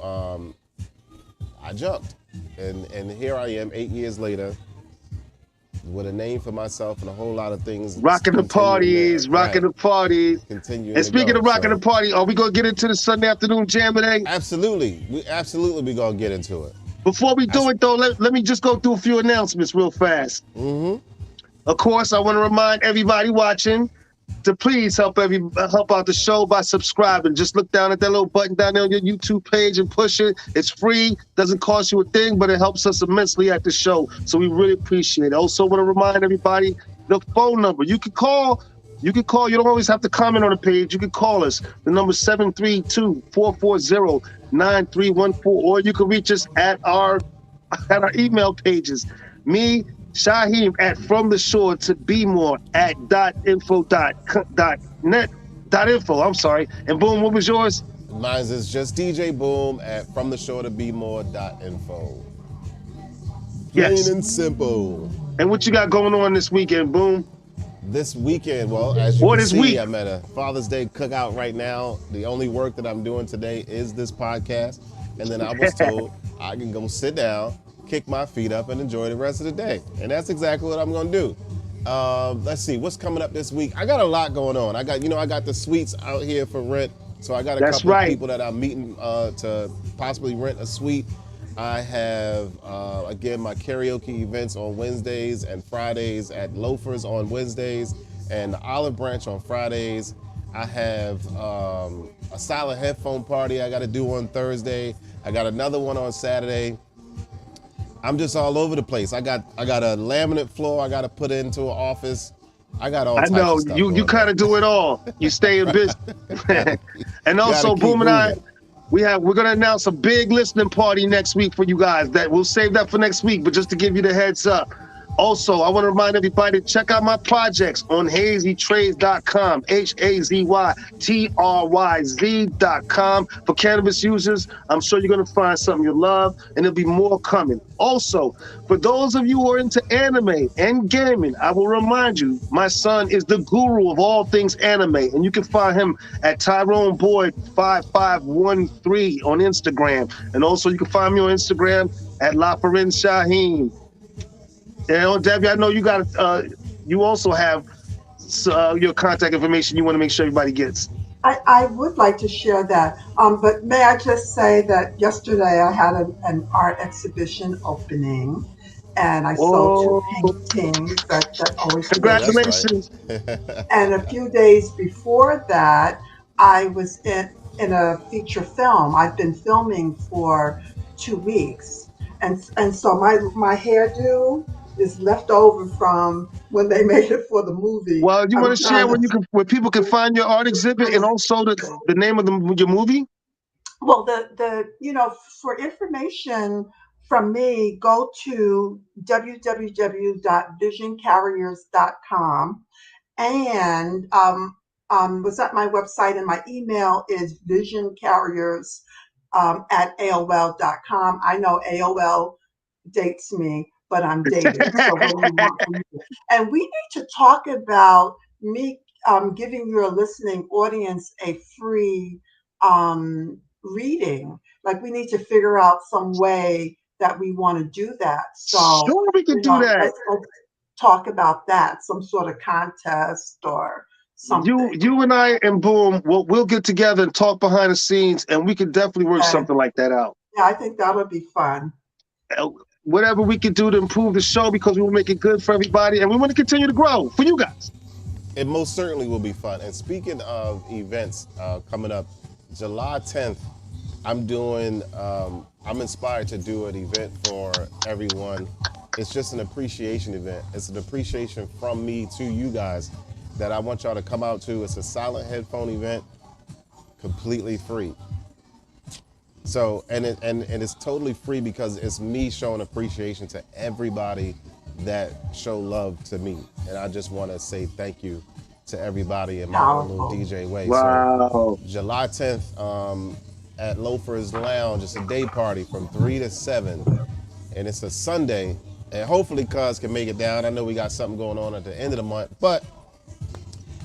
I jumped. And here I am 8 years later with a name for myself and a whole lot of things Rocking the parties, rocking right, the parties. continuing And to speaking go. of rocking the So party, are we gonna get into the Sunday afternoon jam today? absolutely, we gonna get into it. Before we do That's, it though, let me just go through a few announcements real fast. Of course, I want to remind everybody watching to please help out the show by subscribing. Just look down at that little button down there on your YouTube page and push it. It's free, doesn't cost you a thing, but it helps us immensely at the show. So we really appreciate it. Also want to remind everybody the phone number. You can call. You don't always have to comment on the page. You can call us. The number 732-440-9314, or you can reach us at our email pages. Me, Shaheem at From the Shore to Be More at .info. I'm sorry. And Boom, what was yours? mine is just DJ Boom at FromTheShoreToBeMore.info. Plain Yes. and simple. And what you got going on this weekend, Boom? This weekend, well, as you Or can this see, week? I'm at a Father's Day cookout right now. The only work that I'm doing today is this podcast. And then I was told I can go sit down, kick my feet up, and enjoy the rest of the day. And that's exactly what I'm going to do. Let's see, what's coming up this week? I got a lot going on. I got the suites out here for rent. So I got a That's couple right. of people that I'm meeting to possibly rent a suite. I have, again, my karaoke events on Wednesdays and Fridays at Loafers on Wednesdays and the Olive Branch on Fridays. I have a silent headphone party I got to do on Thursday. I got another one on Saturday. I'm just all over the place. I got a laminate floor I got to put into an office. I got all I types know of stuff you going kind on. of do it all. You stay in business. And also, keep Boom and I, moving. we're gonna announce a big listening party next week for you guys. That we'll save that for next week, but just to give you the heads up. Also, I want to remind everybody to check out my projects on hazytrades.com, HAZYTRYZ.com. For cannabis users, I'm sure you're going to find something you love, and there'll be more coming. Also, for those of you who are into anime and gaming, I will remind you, my son is the guru of all things anime, and you can find him at Tyrone Boyd 5513 on Instagram. And also, you can find me on Instagram at LaFarin Shaheem. And Debbie, I know you got. You also have your contact information. You want to make sure everybody gets. I would like to share that. But may I just say that yesterday I had an art exhibition opening, and I sold two paintings. That always I know that's Congratulations! right. And a few days before that, I was in a feature film. I've been filming for 2 weeks, and so my hairdo is left over from when they made it for the movie. Well, you I'm want to share trying to- where people can find your art exhibit and also the name of your movie? Well, for information from me, go to www.visioncarriers.com, and was at my website, and my email is visioncarriers at AOL.com. I know AOL dates me, but I'm dated. So what do you want from me? And we need to talk about me giving your listening audience a free reading. Like, we need to figure out some way that we want to do that. So Sure, we can do that. let's talk about that, some sort of contest or something. You and I and Boom, we'll get together and talk behind the scenes, and we can definitely work something like that out. Yeah, I think that would be fun. Whatever we can do to improve the show, because we will make it good for everybody, and we want to continue to grow for you guys. It most certainly will be fun. And speaking of events coming up, July 10th, I'm inspired to do an event for everyone. It's just an appreciation event. It's an appreciation from me to you guys that I want y'all to come out to. It's a silent headphone event, completely free. So, and it's totally free because it's me showing appreciation to everybody that show love to me. And I just want to say thank you to everybody in my own little DJ way. Wow. So, July 10th at Loafers Lounge, it's a day party from 3 to 7. And it's a Sunday. And hopefully Cuz can make it down. I know we got something going on at the end of the month, but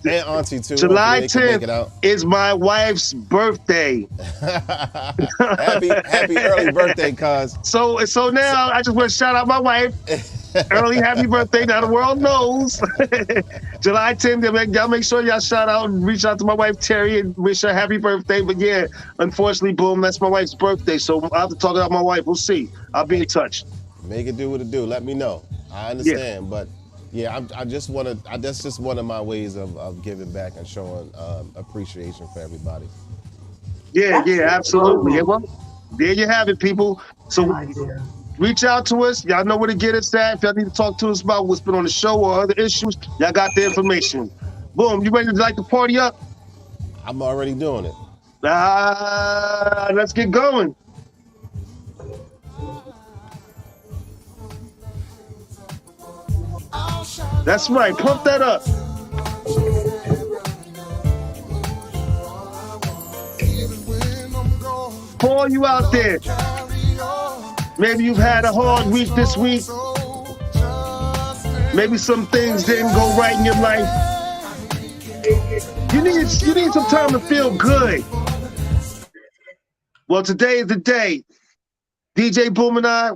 and Auntie too. July 10th is my wife's birthday. happy early birthday, Cuz. So now I just want to shout out my wife. Early happy birthday. Now the world knows. July 10th, y'all make sure y'all shout out and reach out to my wife Terry and wish her happy birthday. But yeah, unfortunately, Boom, that's my wife's birthday. So I'll have to talk about my wife. We'll see. I'll be in touch. Make it do what it do. Let me know. I understand, but yeah, that's just one of my ways of giving back and showing appreciation for everybody. Yeah, absolutely. Yeah, well, there you have it, people. So reach out to us. Y'all know where to get us at. If y'all need to talk to us about what's been on the show or other issues, y'all got the information. Boom, you ready to light the party up? I'm already doing it. Let's get going. That's right. Pump that up. For all you out there, maybe you've had a hard week this week. Maybe some things didn't go right in your life. You need some time to feel good. Well, today is the day. DJ Boom and I,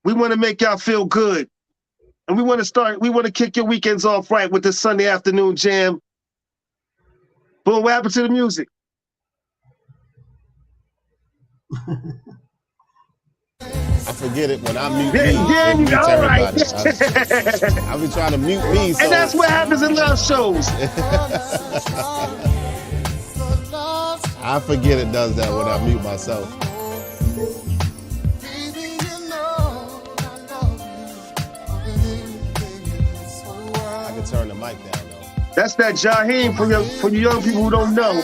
we want to make y'all feel good. And we want to kick your weekends off right with the Sunday afternoon jam. Boom, what happened to the music? I forget it when I mute me. Yeah, mute all right. I've been trying to mute me. So. And that's what happens in live shows. I forget it does that when I mute myself. I can turn the mic down though. That's that Jaheim for you young people who don't know.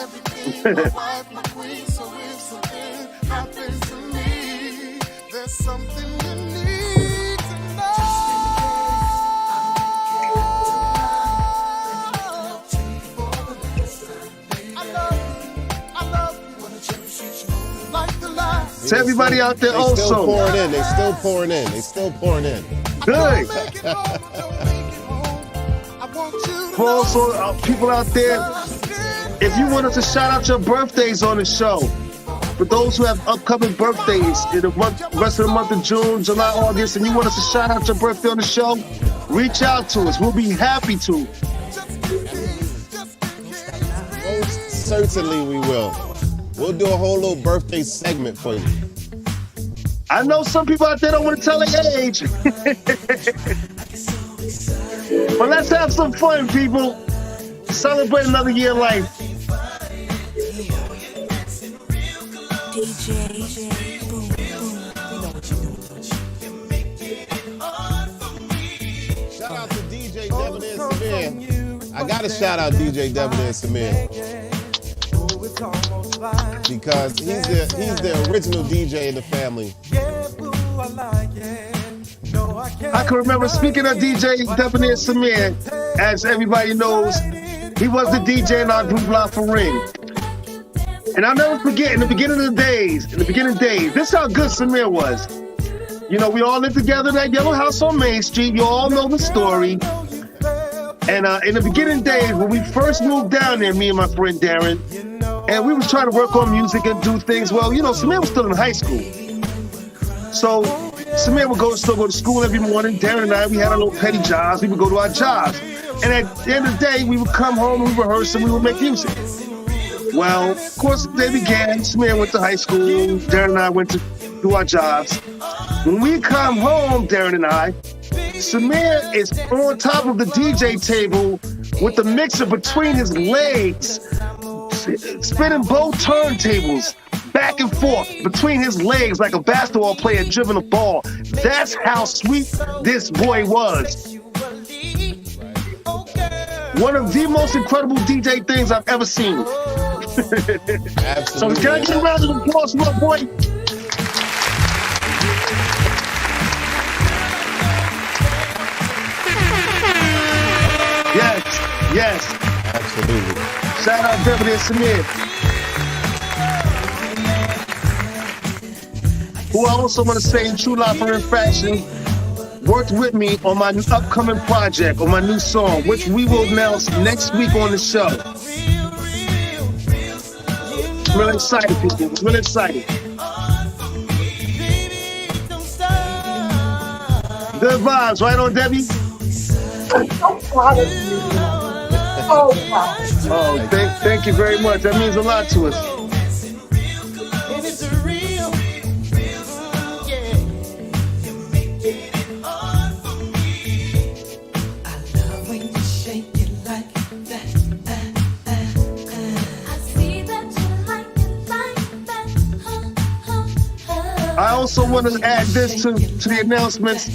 To everybody out there also. They still pouring in. Good. For also people out there, if you want us to shout out your birthdays on the show, for those who have upcoming birthdays in the rest of the month of June, July, August, and you want us to shout out your birthday on the show, reach out to us. We'll be happy to. Most certainly we will. We'll do a whole little birthday segment for you. I know some people out there don't want to tell their age. But let's have some fun, people. Celebrate another year of life. DJ Boom Boom, you know what you're doing, don't you? Samir, I gotta shout out DJ Debonair Samir because he's the original DJ in the family. I can remember, speaking of DJ Debonair Samir, as everybody knows, he was the DJ in our group La Ring. And I'll never forget, in the beginning days, this is how good Samir was. You know, we all lived together in that yellow house on Main Street. You all know the story. And in the beginning days, when we first moved down there, me and my friend Darren, and we was trying to work on music and do things, well, you know, Samir was still in high school. So Samir would still go to school every morning. Darren and I, we had our little petty jobs. We would go to our jobs. And at the end of the day, we would come home, we would rehearse, and we would make music. Well, of course, they began. Samir went to high school. Darren and I went to do our jobs. When we come home, Darren and I, Samir is on top of the DJ table with the mixer between his legs, spinning both turntables back and forth between his legs like a basketball player driven a ball. That's how sweet this boy was. One of the most incredible DJ things I've ever seen. Absolutely. So can I get a round of applause for my boy? Yes. Absolutely. Shout out Debonair Samir, who I also want to say in true La Ring fashion, worked with me on my upcoming project, on my new song, which we will announce next week on the show. Really excited, people. Really excited. Good vibes, right on, Debbie? I'm so proud of you. Oh, wow. Oh, thank you very much. That means a lot to us. I also want to add this to the announcements.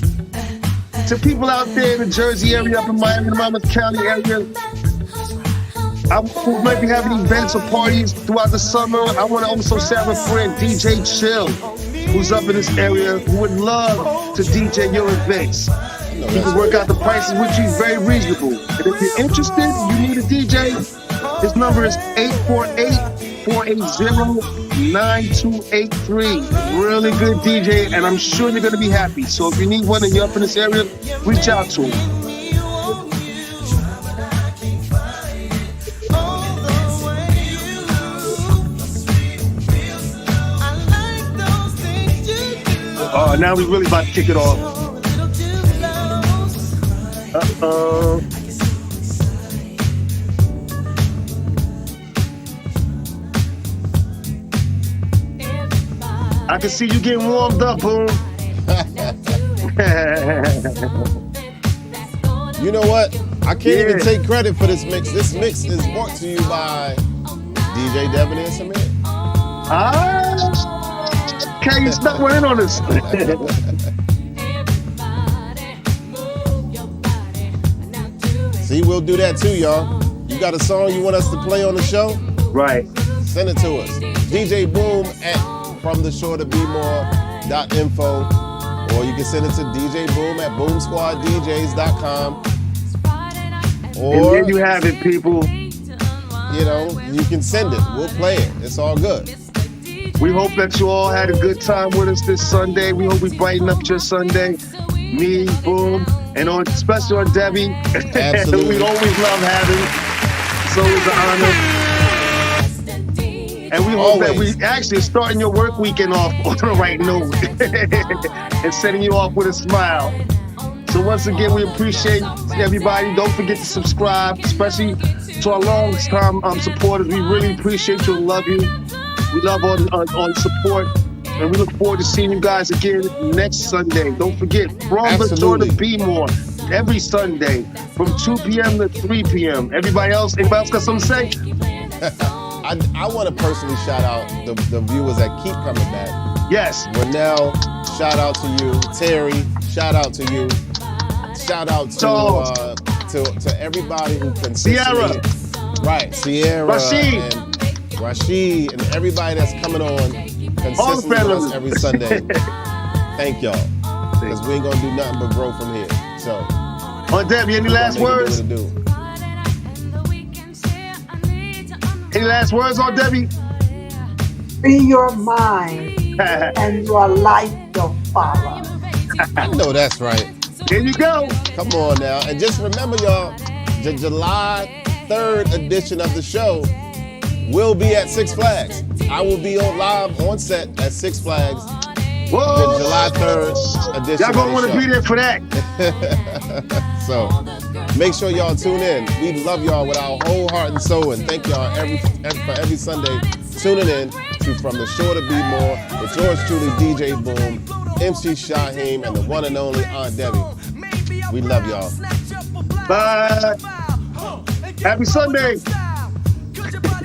To people out there in the Jersey area, up in Miami, Monmouth County area, I might be having events or parties throughout the summer. I want to also say I have a friend, DJ Chill, who's up in this area, who would love to DJ your events. He can work out the prices with you, very reasonable. And if you're interested, you need a DJ, his number is 848-480-9283. Really good DJ, and I'm sure you're going to be happy. So if you need one and you're up in this area, reach out to him. Oh, now we really about to kick it off. Uh-oh. I can see you getting warmed up, Boom. You know what? I can't even take credit for this mix. This mix is brought to you by DJ Debonair Samir. Okay, you stuck one in on us. See, we'll do that too, y'all. You got a song you want us to play on the show? Right. Send it to us. DJ Boom at FromTheShoreToBeMore.info, or you can send it to DJ Boom at BoomSquadDJs.com. Or And there you have it, people. You know, you can send it. We'll play it. It's all good. We hope that you all had a good time with us this Sunday. We hope we brighten up your Sunday. Me, Boom, and especially on Debbie. Absolutely. We always love having. It's always an honor. And we hope that we actually are starting your work weekend off on the right note and setting you off with a smile. So once again, we appreciate everybody. Don't forget to subscribe, especially to our long-time supporters. We really appreciate you and love you. We love on support. And we look forward to seeing you guys again next Sunday. Don't forget, From the Shore to Be More, every Sunday from 2 p.m. to 3 p.m. Anybody else got something to say? I want to personally shout out the viewers that keep coming back. Yes. Renell, shout out to you. Terry, shout out to you. Shout out to to everybody who consistently, right, Sierra, Rashid, and everybody that's coming on consistently with us every Sunday. Thank y'all, because we ain't gonna do nothing but grow from here. So, Debbie, any last words? Any last words on Debbie? Free your mind and your life will follow. I know that's right. There you go. Come on now. And just remember, y'all, the July 3rd edition of the show will be at Six Flags. I will be live on set at Six Flags. Whoa. The July 3rd edition. Y'all gonna want to be there for that. So make sure y'all tune in. We love y'all with our whole heart and soul, and thank y'all for every Sunday tuning in to From the Shore to Be More with yours truly, DJ Boom, MC Shaheem, and the one and only Aunt Debbie. We love y'all. Bye. Happy Sunday.